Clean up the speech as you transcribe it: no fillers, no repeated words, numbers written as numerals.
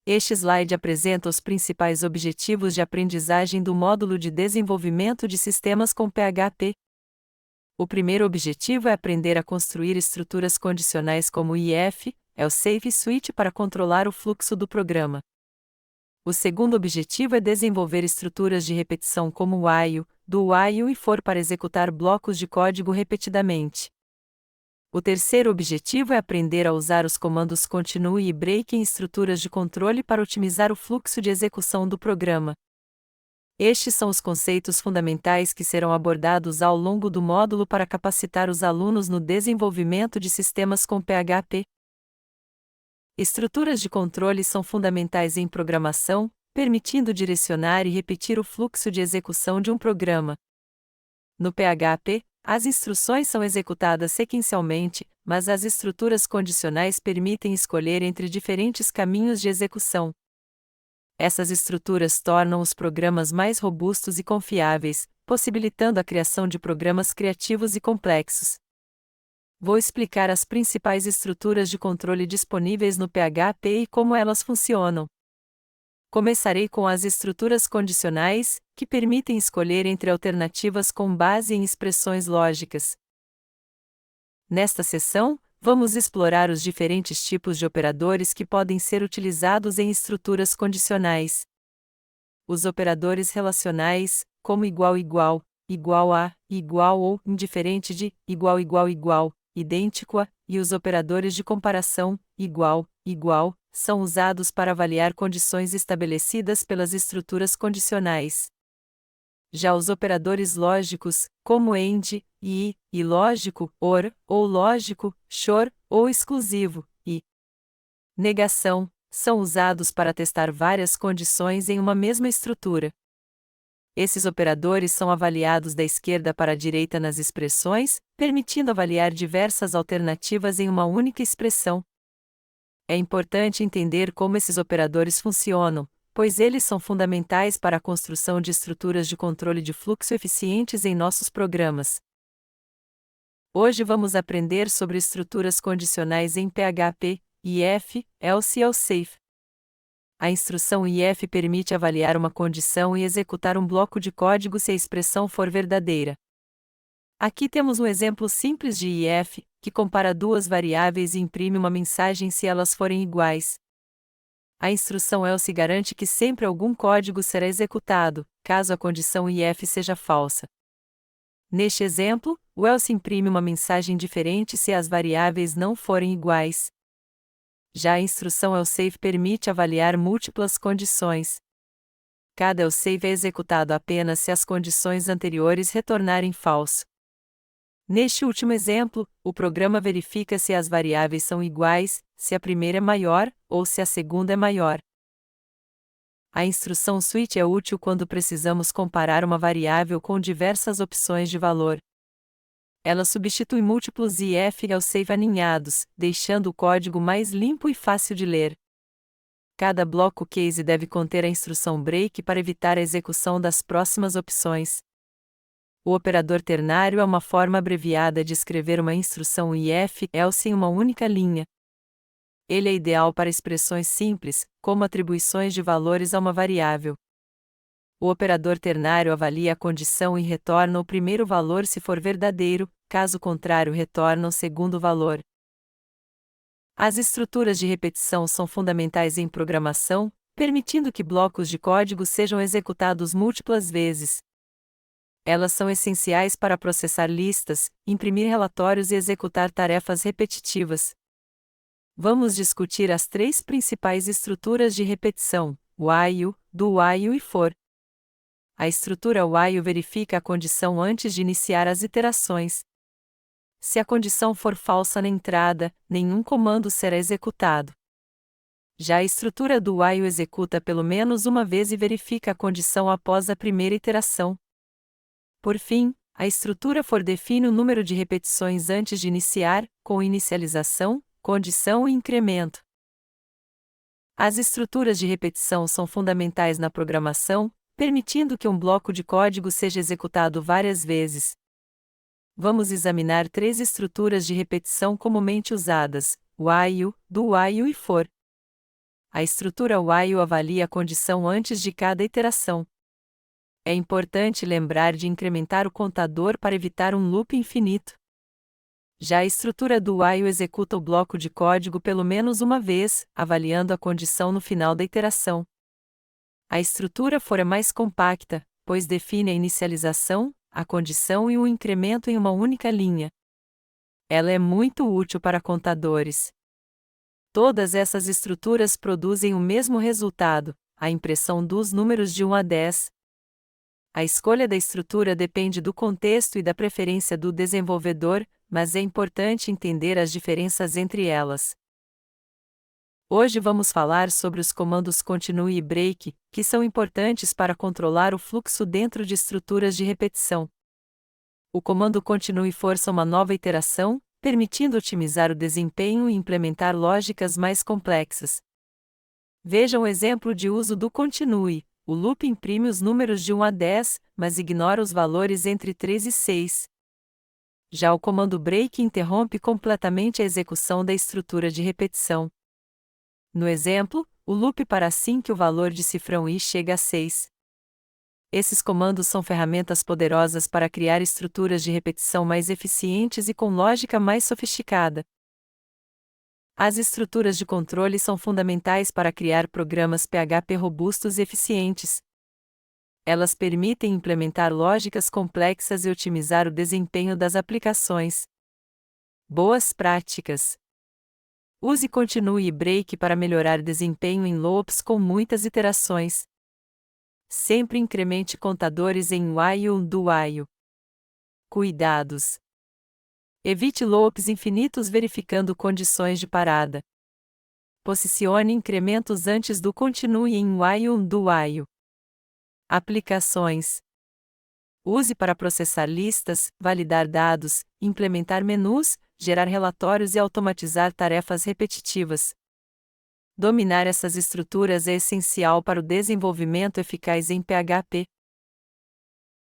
Este slide apresenta os principais objetivos de aprendizagem do módulo de desenvolvimento de sistemas com PHP. O primeiro objetivo é aprender a construir estruturas condicionais como IF, é o Safe Switch para controlar o fluxo do programa. O segundo objetivo é desenvolver estruturas de repetição como while, do while e for para executar blocos de código repetidamente. O terceiro objetivo é aprender a usar os comandos continue e break em estruturas de controle para otimizar o fluxo de execução do programa. Estes são os conceitos fundamentais que serão abordados ao longo do módulo para capacitar os alunos no desenvolvimento de sistemas com PHP. Estruturas de controle são fundamentais em programação, permitindo direcionar e repetir o fluxo de execução de um programa. No PHP, as instruções são executadas sequencialmente, mas as estruturas condicionais permitem escolher entre diferentes caminhos de execução. Essas estruturas tornam os programas mais robustos e confiáveis, possibilitando a criação de programas criativos e complexos. Vou explicar as principais estruturas de controle disponíveis no PHP e como elas funcionam. Começarei com as estruturas condicionais, que permitem escolher entre alternativas com base em expressões lógicas. Nesta seção, vamos explorar os diferentes tipos de operadores que podem ser utilizados em estruturas condicionais. Os operadores relacionais, como igual a, igual ou, indiferente de, igual, idêntico a, e os operadores de comparação, igual, são usados para avaliar condições estabelecidas pelas estruturas condicionais. Já os operadores lógicos, como AND, e lógico, OR, ou lógico, SHOR, ou exclusivo, e negação, são usados para testar várias condições em uma mesma estrutura. Esses operadores são avaliados da esquerda para a direita nas expressões, permitindo avaliar diversas alternativas em uma única expressão. É importante entender como esses operadores funcionam, pois eles são fundamentais para a construção de estruturas de controle de fluxo eficientes em nossos programas. Hoje vamos aprender sobre estruturas condicionais em PHP, IF, else e safe. A instrução IF permite avaliar uma condição e executar um bloco de código se a expressão for verdadeira. Aqui temos um exemplo simples de IF, que compara duas variáveis e imprime uma mensagem se elas forem iguais. A instrução else garante que sempre algum código será executado, caso a condição IF seja falsa. Neste exemplo, o else imprime uma mensagem diferente se as variáveis não forem iguais. Já a instrução else permite avaliar múltiplas condições. Cada else é executado apenas se as condições anteriores retornarem falso. Neste último exemplo, o programa verifica se as variáveis são iguais, se a primeira é maior, ou se a segunda é maior. A instrução switch é útil quando precisamos comparar uma variável com diversas opções de valor. Ela substitui múltiplos IF e else aninhados, deixando o código mais limpo e fácil de ler. Cada bloco case deve conter a instrução break para evitar a execução das próximas opções. O operador ternário é uma forma abreviada de escrever uma instrução IF else em uma única linha. Ele é ideal para expressões simples, como atribuições de valores a uma variável. O operador ternário avalia a condição e retorna o primeiro valor se for verdadeiro, caso contrário retorna o segundo valor. As estruturas de repetição são fundamentais em programação, permitindo que blocos de código sejam executados múltiplas vezes. Elas são essenciais para processar listas, imprimir relatórios e executar tarefas repetitivas. Vamos discutir as três principais estruturas de repetição: while, do while e for. A estrutura while verifica a condição antes de iniciar as iterações. Se a condição for falsa na entrada, nenhum comando será executado. Já a estrutura do while executa pelo menos uma vez e verifica a condição após a primeira iteração. Por fim, a estrutura for define o número de repetições antes de iniciar, com inicialização, condição e incremento. As estruturas de repetição são fundamentais na programação, permitindo que um bloco de código seja executado várias vezes. Vamos examinar três estruturas de repetição comumente usadas: while, do while e for. A estrutura while avalia a condição antes de cada iteração. É importante lembrar de incrementar o contador para evitar um loop infinito. Já a estrutura do while executa o bloco de código pelo menos uma vez, avaliando a condição no final da iteração. A estrutura for é mais compacta, pois define a inicialização, a condição e o incremento em uma única linha. Ela é muito útil para contadores. Todas essas estruturas produzem o mesmo resultado, a impressão dos números de 1 a 10. A escolha da estrutura depende do contexto e da preferência do desenvolvedor, mas é importante entender as diferenças entre elas. Hoje vamos falar sobre os comandos continue e break, que são importantes para controlar o fluxo dentro de estruturas de repetição. O comando continue força uma nova iteração, permitindo otimizar o desempenho e implementar lógicas mais complexas. Veja um exemplo de uso do continue. O loop imprime os números de 1 a 10, mas ignora os valores entre 3 e 6. Já o comando break interrompe completamente a execução da estrutura de repetição. No exemplo, o loop para assim que o valor de cifrão i chega a 6. Esses comandos são ferramentas poderosas para criar estruturas de repetição mais eficientes e com lógica mais sofisticada. As estruturas de controle são fundamentais para criar programas PHP robustos e eficientes. Elas permitem implementar lógicas complexas e otimizar o desempenho das aplicações. Boas práticas. Use continue e break para melhorar desempenho em loops com muitas iterações. Sempre incremente contadores em while do while. Cuidados. Evite loops infinitos verificando condições de parada. Posicione incrementos antes do continue em while do while. Aplicações. Use para processar listas, validar dados, implementar menus, gerar relatórios e automatizar tarefas repetitivas. Dominar essas estruturas é essencial para o desenvolvimento eficaz em PHP.